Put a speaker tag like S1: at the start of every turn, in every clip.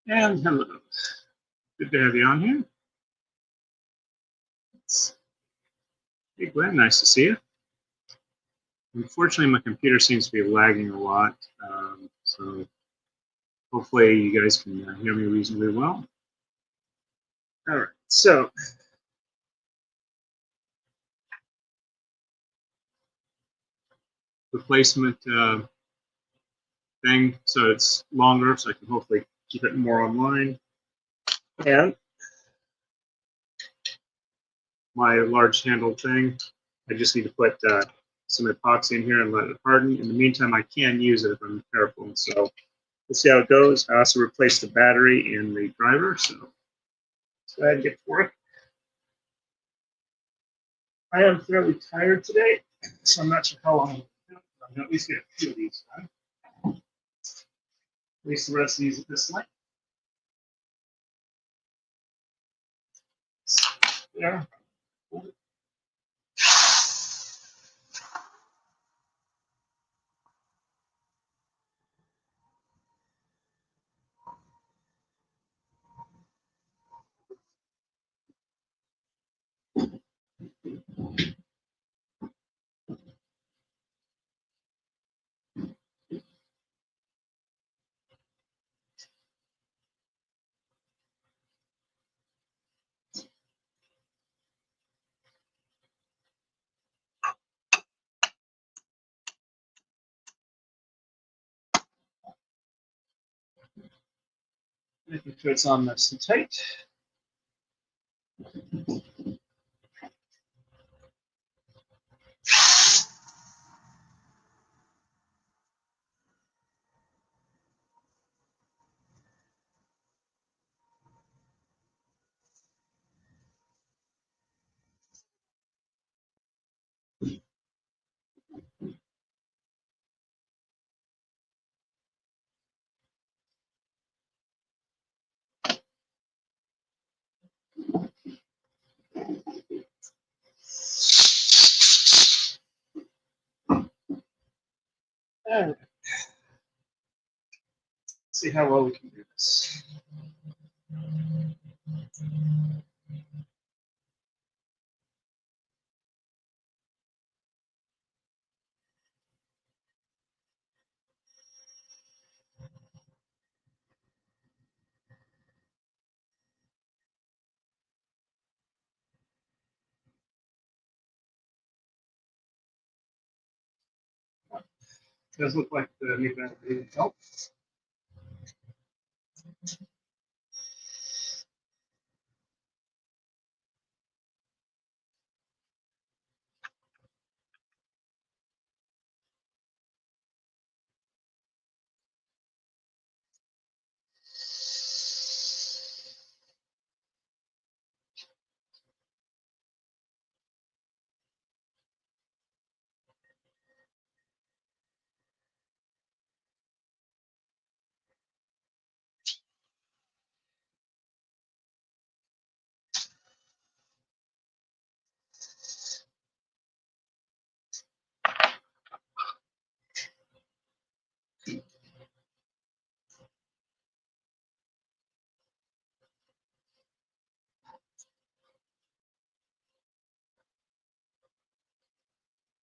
S1: And hello. Good to have you on here. Hey, Glenn, nice to see you. Unfortunately, my computer seems to be lagging a lot, so hopefully you guys can hear me reasonably well. All right, so replacement thing, so it's longer, so I can hopefully keep it more online. And my large handle thing, I just need to put some epoxy in here and let it harden. In the meantime, I can use it if I'm careful. So we'll see how it goes. I also replaced the battery in the driver, so let's go ahead and get to work. I am fairly tired today, so I'm not sure how long I'm going to at least get a few of these done. At least the rest of these at this length. There. Making sure it's on nice and tight. And see how well we can do this. It does look like the new battery helps.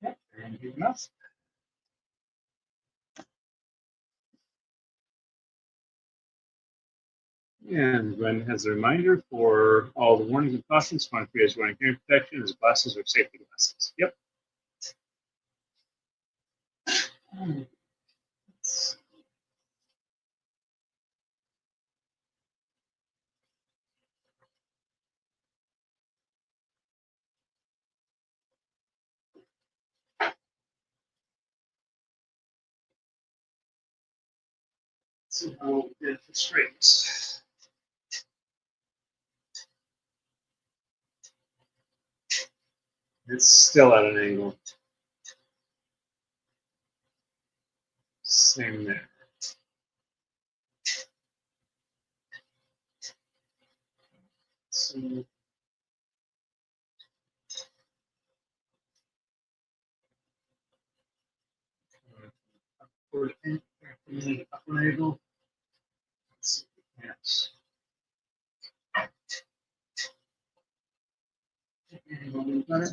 S1: Yep, and good enough. And Glenn has a reminder for all the warnings and cautions. One for you is wearing hearing protection, his glasses or safety glasses. Yep. See how we did for straights. It's still at an angle. Same there. So, upward angle. Let's see if Yes. A little bit better.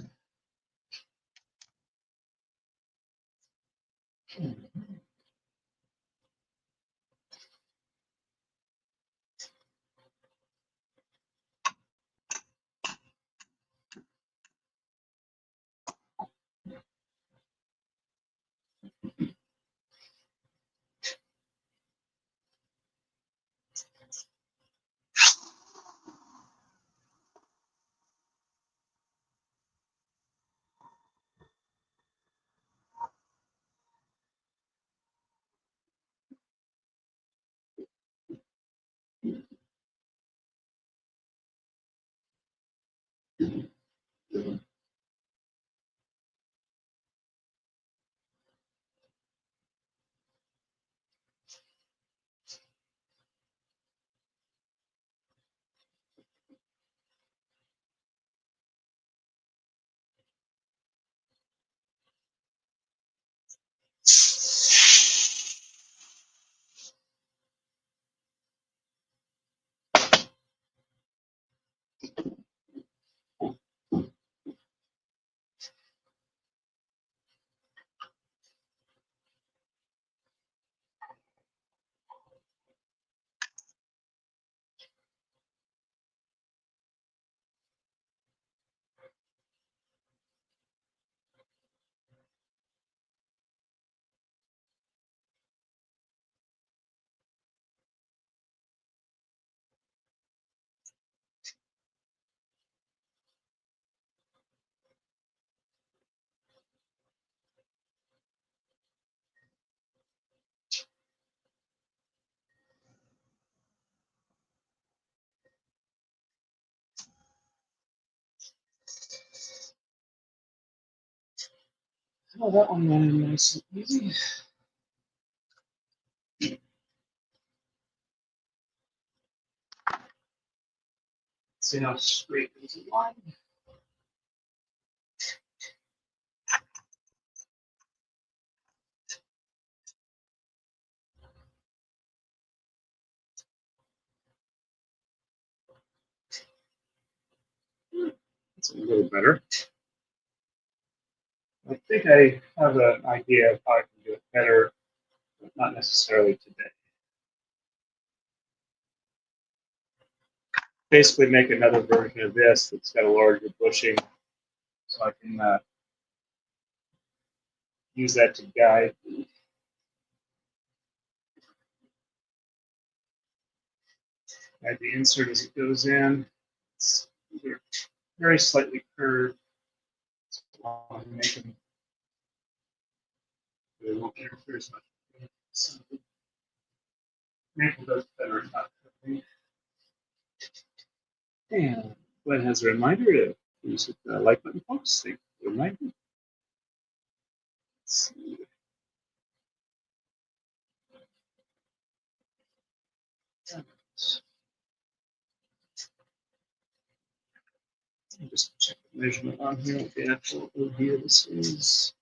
S1: Oh, that one went in nice and easy. See how straight is the line. It's a little better. I think I have an idea of how I can do it better, but not necessarily today. Basically make another version of this that's got a larger bushing, so I can use that to guide the insert as it goes in. It's very slightly curved. So I can make them, they won't interfere as much. So, maple does better at not curving. And Glenn has a reminder to use the like button, folks. Thank you for the reminder. Let's see. I'll just check the measurement on here with the actual OD this is.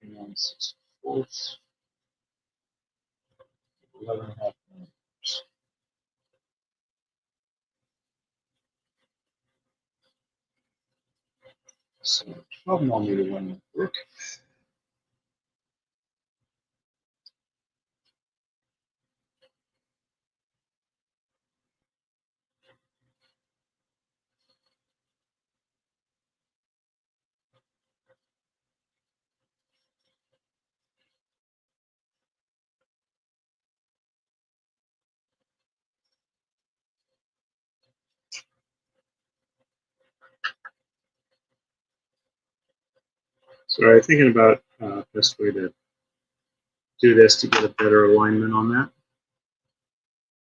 S1: And 6/4, 11.5 millimeters. So 12 millimeter one would work. So I'm thinking about best way to do this to get a better alignment on that.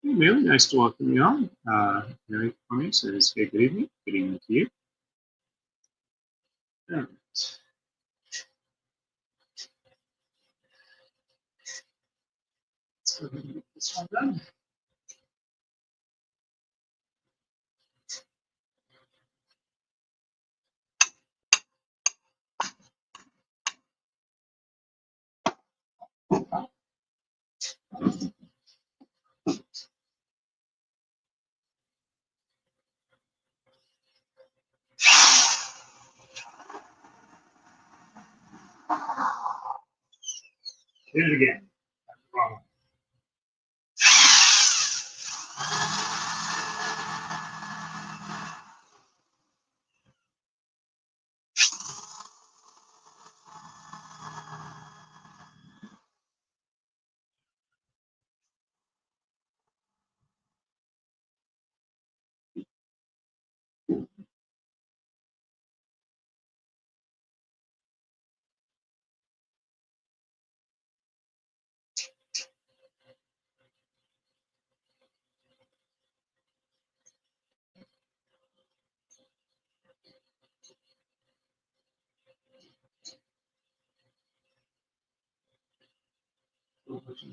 S1: Hey, Mary, nice to welcome you on. Mary Cummings says, hey, good evening. Good evening to you. All right. So, I'm done. Hit it again. Wrong.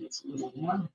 S1: It's a little one.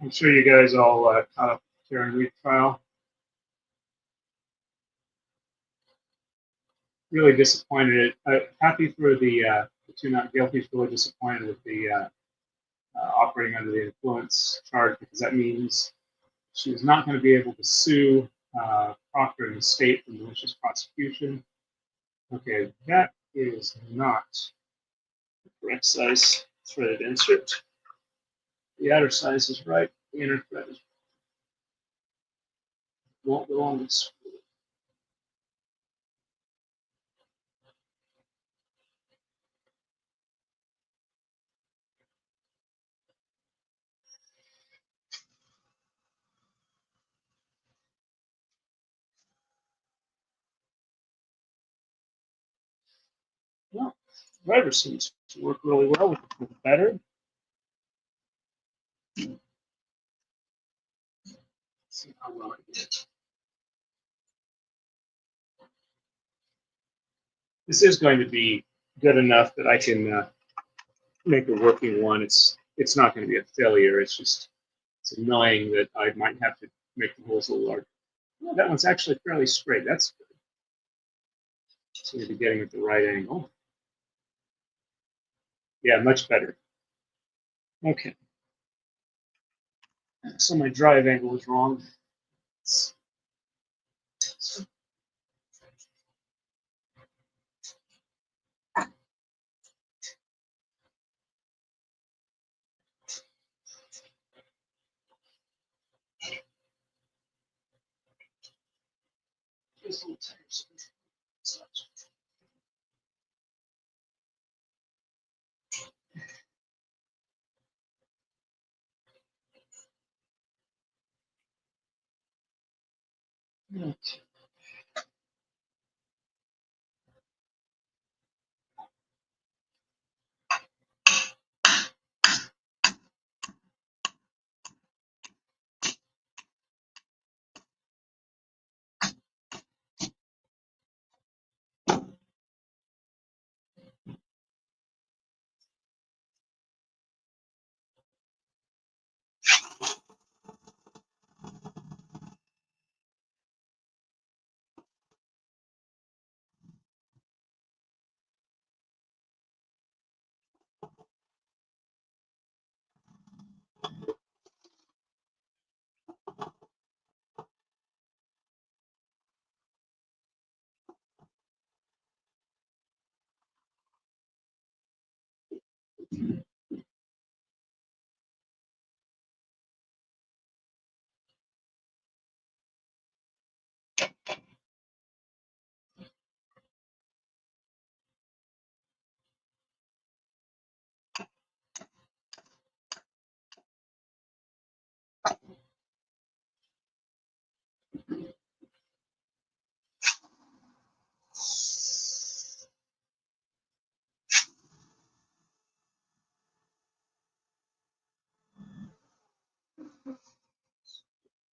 S1: I'm sure you guys all caught up with the Karen Reed trial. Really disappointed. Happy for the two not guilty. Really disappointed with the operating under the influence charge, because that means she was not going to be able to sue Proctor and the state for malicious prosecution. Okay, that is not the correct size threaded insert. The outer size is right. The inner thread is won't go on this. Well, driver seems to work really well with the better. See how well I did. This is going to be good enough that I can make a working one. It's not going to be a failure. It's annoying that I might have to make the holes a little larger. Oh, that one's actually fairly straight. That's good. Seem to be getting at the right angle. Yeah, much better. Okay. So my drive angle is wrong. Just a little tighter. Okay.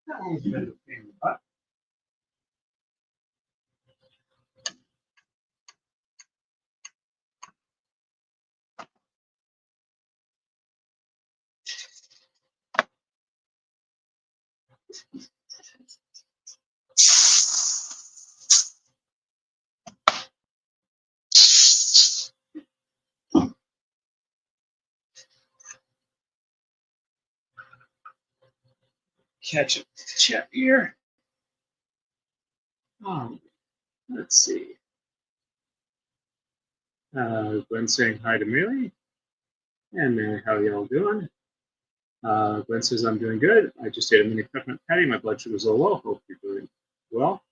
S1: That one was a bit of a pain in the butt. Catch up with the chat here. Let's see. Glenn saying hi to Mary. And Mary, how y'all doing? Glenn says, I'm doing good. I just ate a mini peppermint patty. My blood sugar's a little low. Hope you're doing well.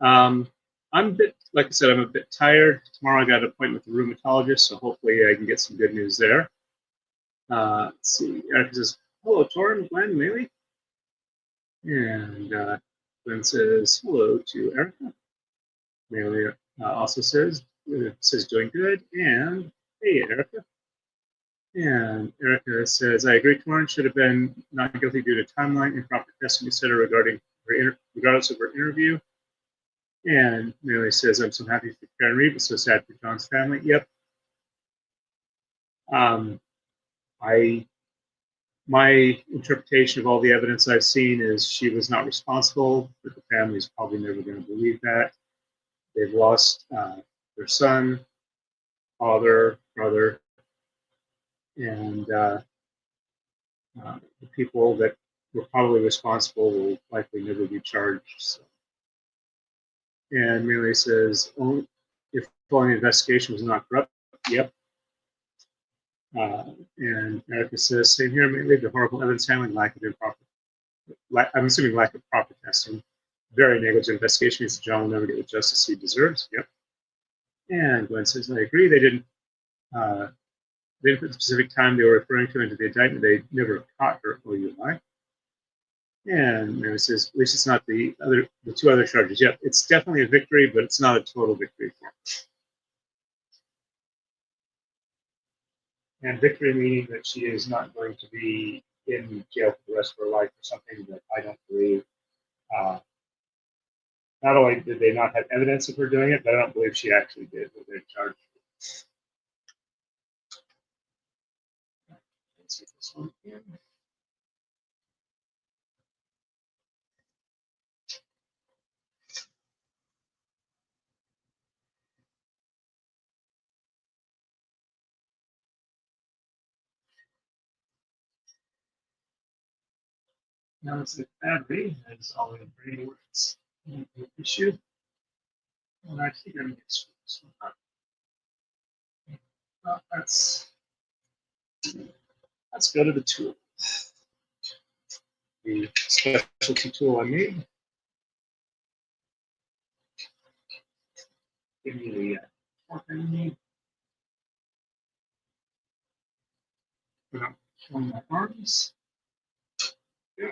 S1: I'm a bit, like I said, I'm a bit tired. Tomorrow I got an appointment with a rheumatologist, so hopefully I can get some good news there. Let's see. Erica says, hello, Torrin, Glenn, Mary. And Glenn says, hello to Erica. Mary also says doing good. And hey, Erica. And Erica says, I agree, Torrin should have been not guilty due to timeline, improper testing, etc. regardless of her interview. And Mary says, I'm so happy for Karen Reed, but so sad for John's family. Yep. My interpretation of all the evidence I've seen is she was not responsible, but the family's probably never going to believe that. They've lost their son, father, brother, and the people that were probably responsible will likely never be charged. So. And Mary says, oh, if following the investigation was not corrupt, yep. And Erica says, same here, mainly the horrible evidence handling, lack of I'm assuming lack of proper testing. Very negligent investigation means John will never get the justice he deserves. Yep. And Glenn says, I agree. They didn't put the specific time they were referring to into the indictment. They never caught her OUI. And Mary says, at least it's not the two other charges. Yep, it's definitely a victory, but it's not a total victory for her. And victory meaning that she is not going to be in jail for the rest of her life or something that I don't believe. Not only did they not have evidence of her doing it, but I don't believe she actually did what they're charged with. Let's see this one again. Now it's the battery has all the green words issue. And I think I'm going to screw this one up. Let's go to the tool. The specialty tool I made. Give me the torque I need. Put up one of my arms. Yeah.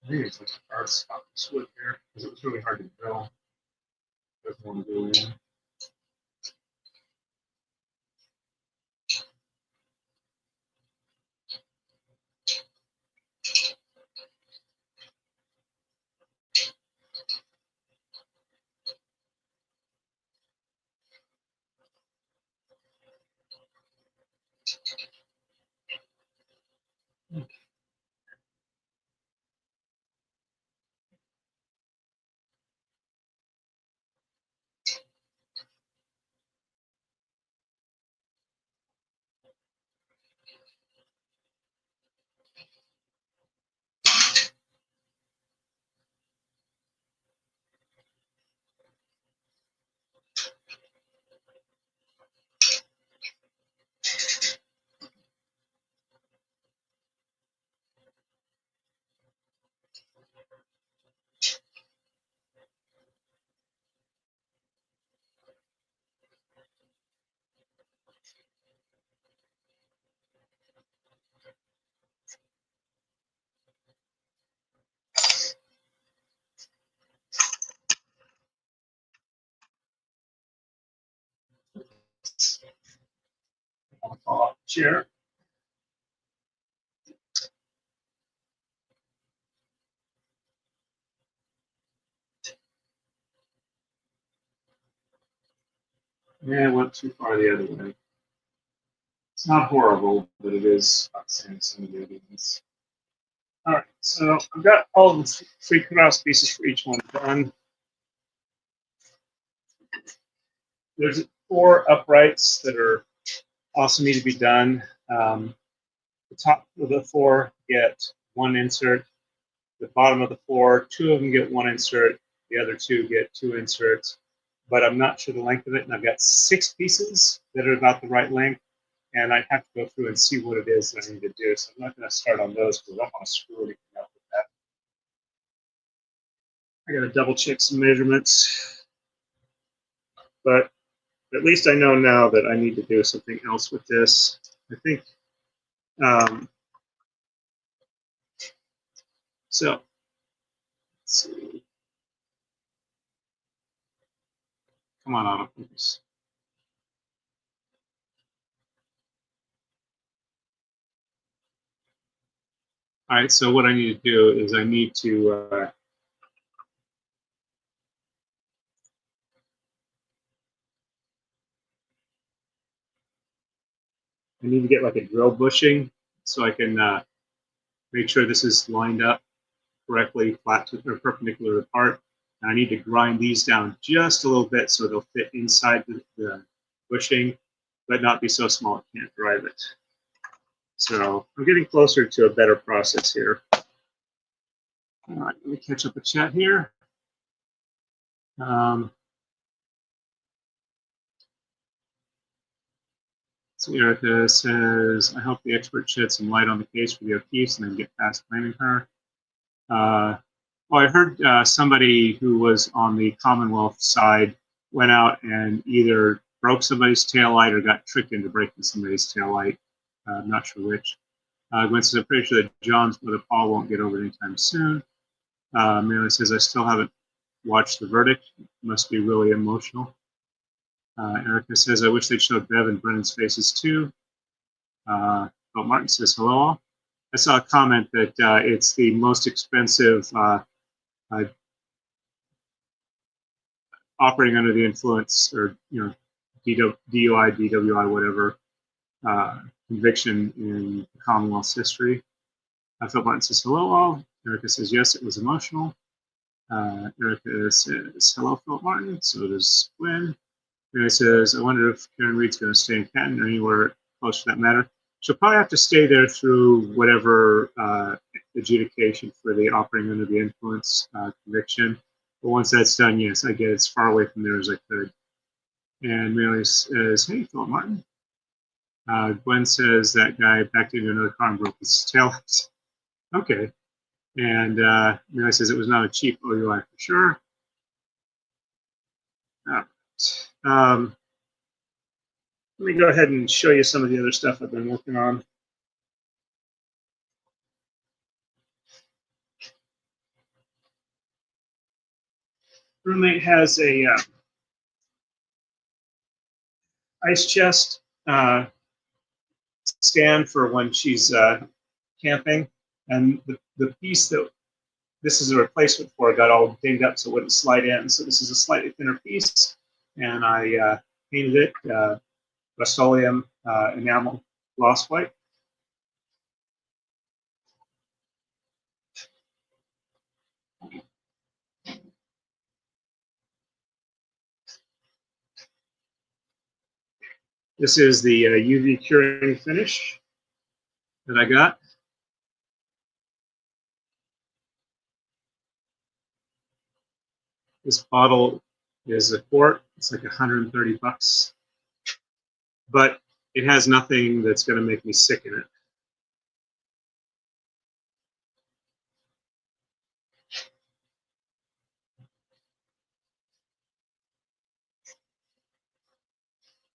S1: I think it's like a hard spot to split here because it was really hard to drill. Doesn't want to go in. I'll fall off the chair. Yeah, I went too far the other way. It's not horrible, but it is saying some of the other ones. All right, so I've got all the three cross pieces for each one done. There's 4 uprights that are also need to be done. The top of the 4 get 1 insert. The bottom of the 4, 2 of them get 1 insert. The other 2 get 2 inserts. But I'm not sure the length of it, and I've got 6 pieces that are about the right length, and I'd have to go through and see what it is that I need to do. So I'm not going to start on those because I don't want to screw anything up with that. I got to double check some measurements, but at least I know now that I need to do something else with this. I think so. Let's see. Come on, autofocus. All right, so what I need to do is I need to get like a drill bushing so I can make sure this is lined up correctly, flat to, or perpendicular to the part. And I need to grind these down just a little bit so they'll fit inside the bushing, but not be so small it can't drive it. So I'm getting closer to a better process here. All right, let me catch up a chat here. So Erica says, I hope the expert shed some light on the case for the O'Keefes and then get past blaming her. Well, I heard somebody who was on the Commonwealth side went out and either broke somebody's taillight or got tricked into breaking somebody's taillight. I'm not sure which. Gwen says, I'm pretty sure that John's brother Paul won't get over it anytime soon. Mary says, I still haven't watched the verdict. It must be really emotional. Erica says, I wish they'd showed Bev and Brennan's faces too. Phil Martin says, hello all. I saw a comment that it's the most expensive operating under the influence, or DUI, DWI, whatever conviction in Commonwealth's history. Phil Martin says, hello all. Erica says, yes, it was emotional. Erica says, hello, Phil Martin. So does Gwen. Mary says, I wonder if Karen Reed's going to stay in Canton or anywhere close for that matter. She'll probably have to stay there through whatever adjudication for the operating under the influence conviction. But once that's done, yes, I get as far away from there as I could. And Mary says, hey, Philip Martin. Gwen says that guy backed into another car and broke his tail. Okay. And Mary says it was not a cheap OUI for sure. All right. Let me go ahead and show you some of the other stuff I've been working on. Roommate has a ice chest stand for when she's camping, and the piece that this is a replacement for got all dinged up so it wouldn't slide in. So this is a slightly thinner piece, and I painted it Rust-Oleum enamel gloss white. This is the UV curing finish that I got. This bottle is a quart. It's like 130 bucks, but it has nothing that's going to make me sick in it.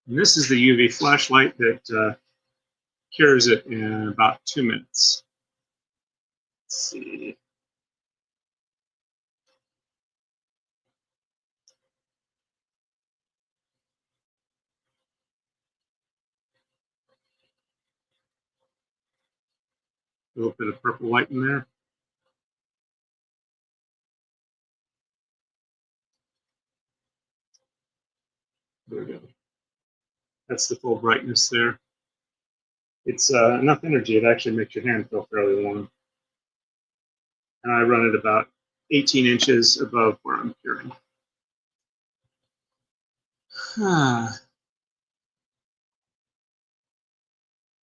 S1: And this is the UV flashlight that cures it in about 2 minutes. Let's see. little bit of purple light in there. There we go. That's the full brightness there. It's enough energy, it actually makes your hand feel fairly warm. And I run it about 18 inches above where I'm curing.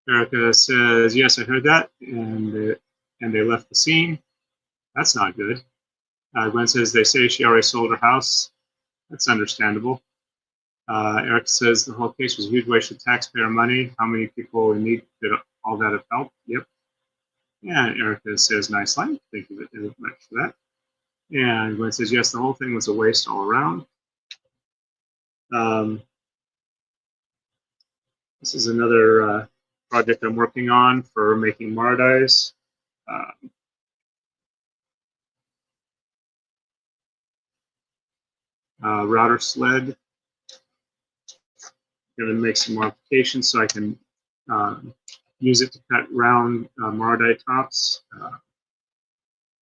S1: Erica says, yes, I heard that, and they left the scene. That's not good. Gwen says, they say she already sold her house. That's understandable. Erica says, the whole case was a huge waste of taxpayer money. How many people in need did all that have helped? Yep. And Erica says, nice line. Thank you very much for that. And Gwen says, yes, the whole thing was a waste all around. This is another project I'm working on for making Mardais. Router sled. Going to make some modifications so I can use it to cut round Mardai tops.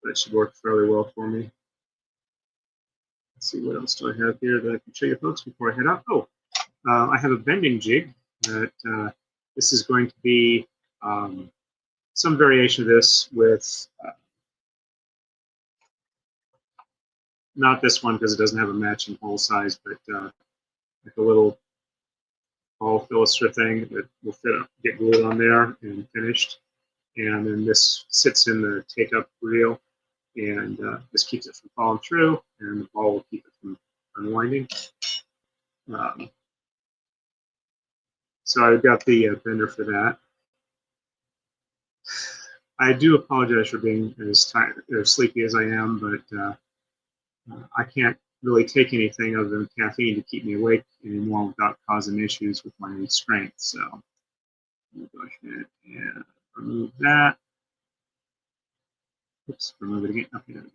S1: That should work fairly well for me. Let's see, what else do I have here that I can show you folks before I head out? Oh, I have a bending jig that this is going to be some variation of this with not this one because it doesn't have a matching hole size, but like a little ball Phillister thing that will fit, get glued on there and finished. And then this sits in the take-up reel, and this keeps it from falling through, and the ball will keep it from unwinding. So I've got the bender for that. I do apologize for being as tired or sleepy as I am, but I can't really take anything other than caffeine to keep me awake anymore without causing issues with my strength. So I'm going to go ahead and remove that. Oops, remove it again. Okay, there we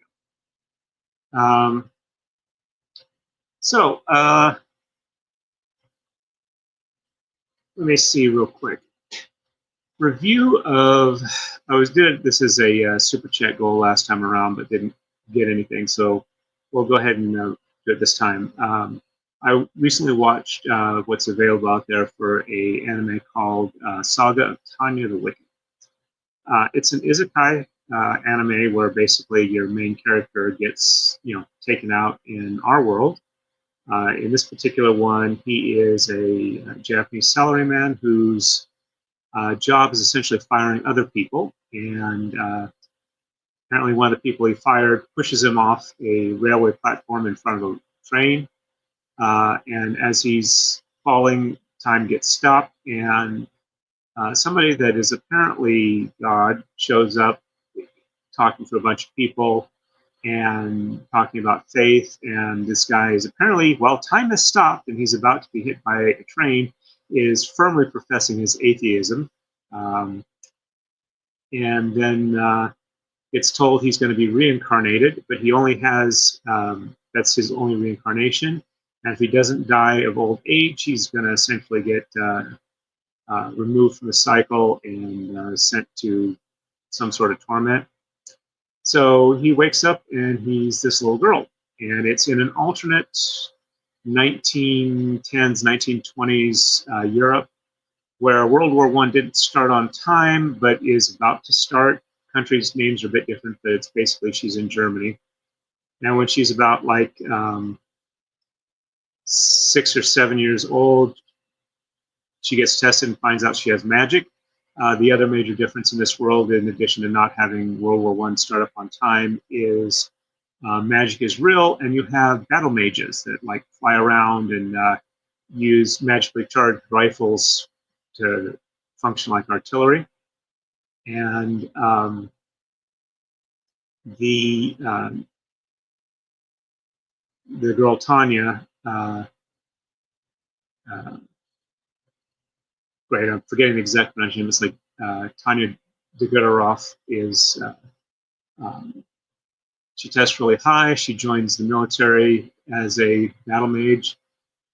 S1: go. Let me see real quick. Review of, this is a super chat goal last time around, but didn't get anything, so we'll go ahead and do it this time. I recently watched what's available out there for a anime called Saga of Tanya the Wicked. It's an isekai anime where basically your main character gets, taken out in our world. In this particular one, he is a Japanese salaryman whose job is essentially firing other people, and apparently one of the people he fired pushes him off a railway platform in front of a train, and as he's falling, time gets stopped, and somebody that is apparently God shows up talking to a bunch of people and talking about faith, and this guy is apparently, while time has stopped and he's about to be hit by a train, is firmly professing his atheism, and then it's told he's going to be reincarnated, but he only has, that's his only reincarnation, and if he doesn't die of old age, he's going to essentially get removed from the cycle and sent to some sort of torment. So he wakes up and he's this little girl, and it's in an alternate 1910s, 1920s Europe, where World War I didn't start on time, but is about to start. Countries' names are a bit different, but it's basically she's in Germany. Now, when she's about like 6 or 7 years old, she gets tested and finds out she has magic. The other major difference in this world, in addition to not having World War I start up on time, is magic is real, and you have battle mages that like fly around and use magically charged rifles to function like artillery. And the girl Tanya, right, I'm forgetting the exact pronunciation. It's like Tanya Degutteroff is. She tests really high. She joins the military as a battle mage,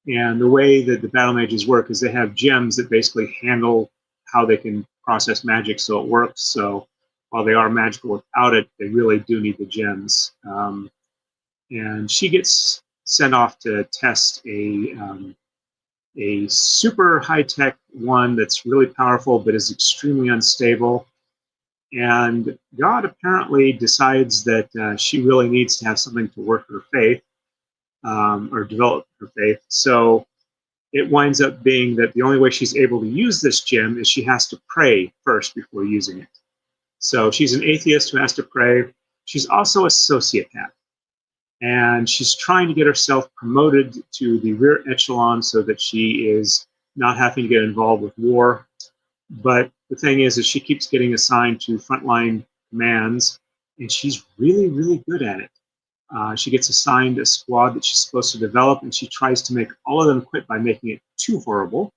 S1: and the way that the battle mages work is they have gems that basically handle how they can process magic, so it works. So while they are magical without it, they really do need the gems. And she gets sent off to test a super high-tech one that's really powerful but is extremely unstable. And God apparently decides that she really needs to have something to work her faith, or develop her faith. So it winds up being that the only way she's able to use this gem is she has to pray first before using it. So she's an atheist who has to pray. She's also a sociopath. And she's trying to get herself promoted to the rear echelon so that she is not having to get involved with war. But the thing is she keeps getting assigned to frontline commands, and she's really, really good at it. She gets assigned a squad that she's supposed to develop, and she tries to make all of them quit by making it too horrible.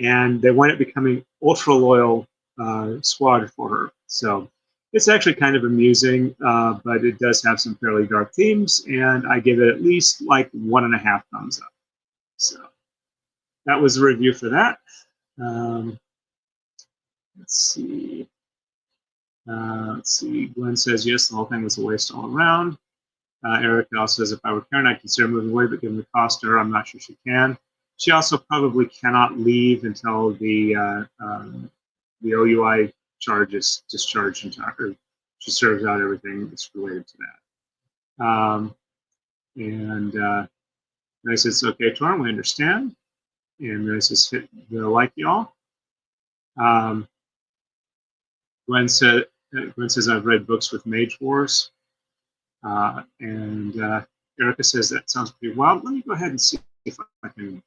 S1: And they wind up becoming ultra loyal squad for her. So it's actually kind of amusing, but it does have some fairly dark themes, and I give it at least like 1.5 thumbs up. So that was the review for that. Let's see. Glenn says, yes, the whole thing was a waste all around. Erica also says, if I were Karen, I'd consider moving away, but given the cost to her, I'm not sure she can. She also probably cannot leave until the OUI charge is discharged into her. She serves out everything that's related to that. I says, okay, Torn, we understand. And I says, hit the like y'all. Gwen says, I've read books with Mage Wars. Erica says, that sounds pretty wild. Let me go ahead and see if I can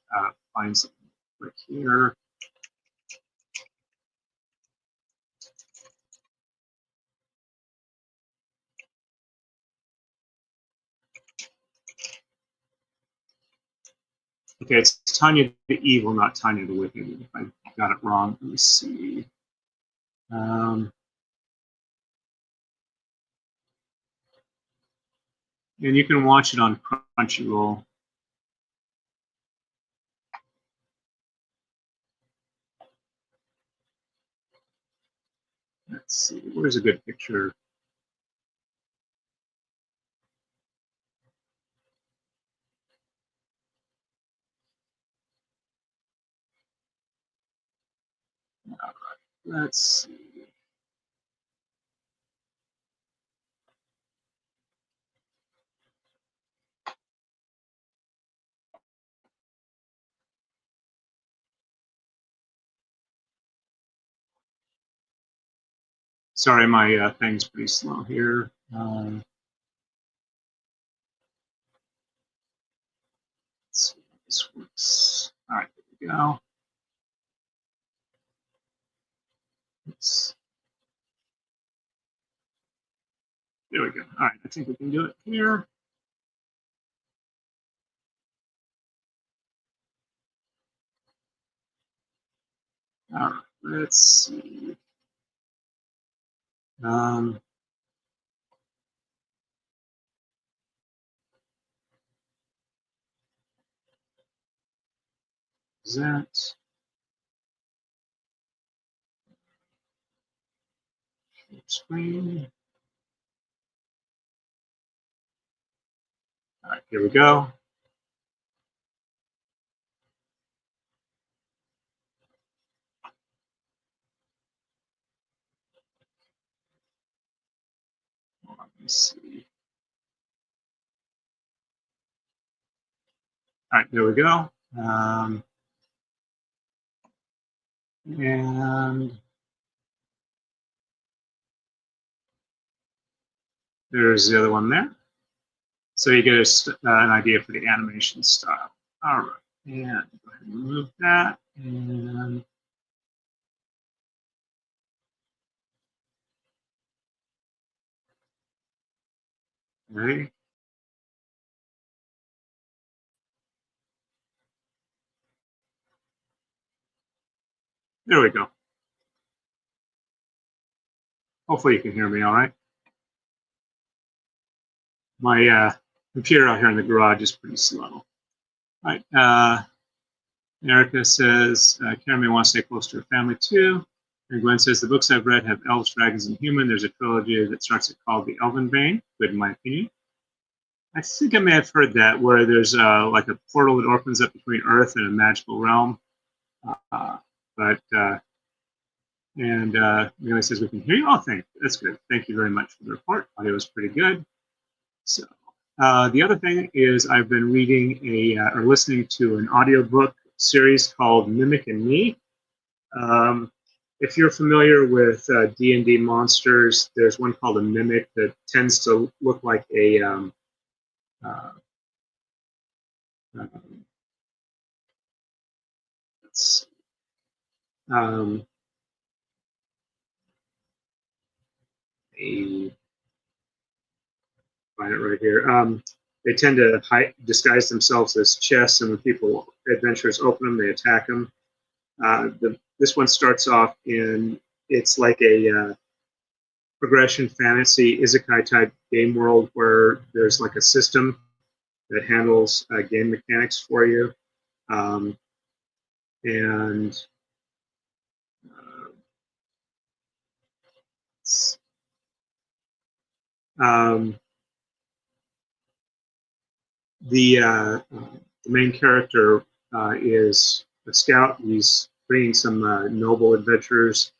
S1: find something right here. Okay, it's Tanya the Evil, not Tanya the Wicked. If I got it wrong, let me see. And you can watch it on Crunchyroll. Let's see, where's a good picture? All right, let's see. Sorry, my thing's pretty slow here. Let's see if this works. All right, there we go. There we go. All right, I think we can do it here. All right, let's see. Is that screen? All right, here we go. Let me see. All right, there we go. And there's the other one there. So you get an idea for the animation style. All right, and go ahead and remove that. And okay. There we go. Hopefully you can hear me all right. My computer out here in the garage is pretty slow. All right. Erica says, Karen may want to stay close to her family too. And Glenn says, the books I've read have elves, dragons, and human. There's a trilogy that starts it called The Elven Vein. Good in my opinion. I think I may have heard that, where there's like a portal that opens up between Earth and a magical realm. Mary says we can hear you. Oh, that's good. Thank you very much for the report. Audio was pretty good. So the other thing is I've been reading or listening to an audiobook series called Mimic and Me. If you're familiar with D&D monsters, there's one called a Mimic that tends to look like a find it right here. They tend to disguise themselves as chests, and when adventurers open them, they attack them. This one starts off it's like a progression fantasy isekai type game world where there's like a system that handles game mechanics for you. The main character is a scout. He's bringing some noble adventurers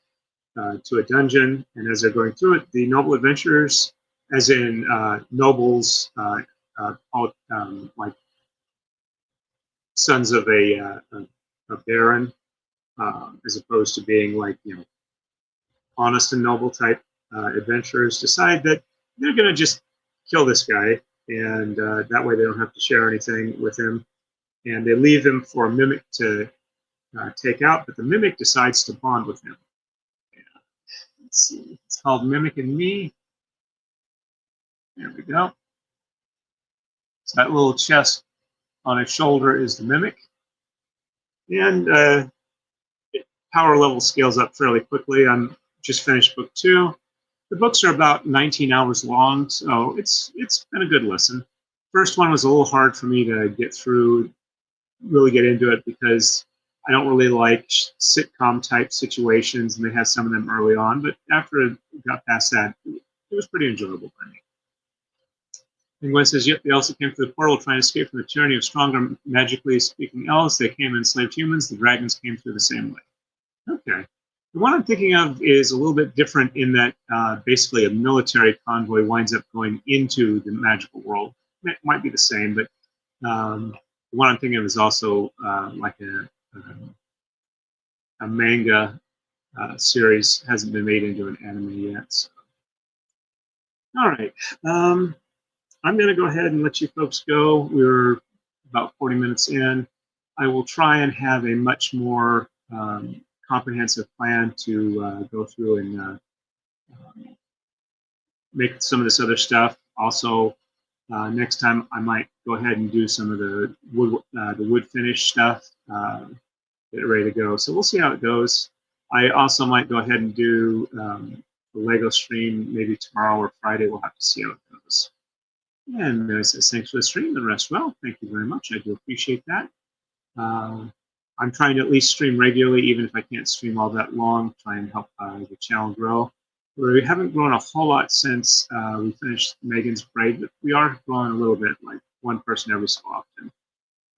S1: to a dungeon, and as they're going through it, the noble adventurers, as in nobles, like sons of a baron, as opposed to being like honest and noble type adventurers, decide that they're going to just kill this guy, and that way they don't have to share anything with him. And they leave him for a mimic to take out, but the mimic decides to bond with him. Let's see. It's called Mimic and Me. There we go. So that little chest on his shoulder is the mimic. And power level scales up fairly quickly. I'm just finished book 2. The books are about 19 hours long, so it's been a good listen. First one was a little hard for me to get through, really get into it, because I don't really like sitcom type situations, and they had some of them early on, but after I got past that, it was pretty enjoyable for me. And Gwen says, yep, they also came through the portal trying to escape from the tyranny of stronger, magically speaking elves. They came and enslaved humans. The dragons came through the same way. Okay. The one I'm thinking of is a little bit different in that basically a military convoy winds up going into the magical world. It might be the same, but the one I'm thinking of is also like a manga series. Hasn't been made into an anime yet. So. All right. I'm going to go ahead and let you folks go. We're about 40 minutes in. I will try and have a much more comprehensive plan to go through and make some of this other stuff. Also, next time I might go ahead and do some of the wood finish stuff, get ready to go. So we'll see how it goes. I also might go ahead and do the Lego stream maybe tomorrow or Friday. We'll have to see how it goes. And Mary says, thanks for the stream and rest well. Thank you very much. I do appreciate that. I'm trying to at least stream regularly, even if I can't stream all that long, try and help the channel grow. We haven't grown a whole lot since we finished Megan's Braid, but we are growing a little bit, like one person every so often.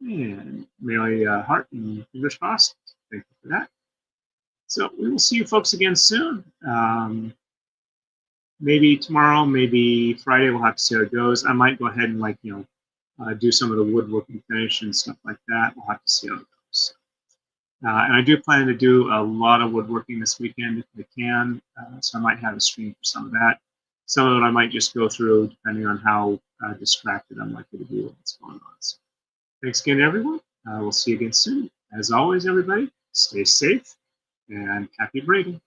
S1: And Mary Hart and fingers crossed. Thank you for that. So we will see you folks again soon. Maybe tomorrow, maybe Friday. We'll have to see how it goes. I might go ahead and do some of the woodworking finish and stuff like that. We'll have to see how it goes. And I do plan to do a lot of woodworking this weekend if I can. So I might have a stream for some of that. Some of it I might just go through depending on how distracted I'm likely to be with what's going on. So thanks again, everyone. We'll see you again soon. As always, everybody, stay safe and happy braiding.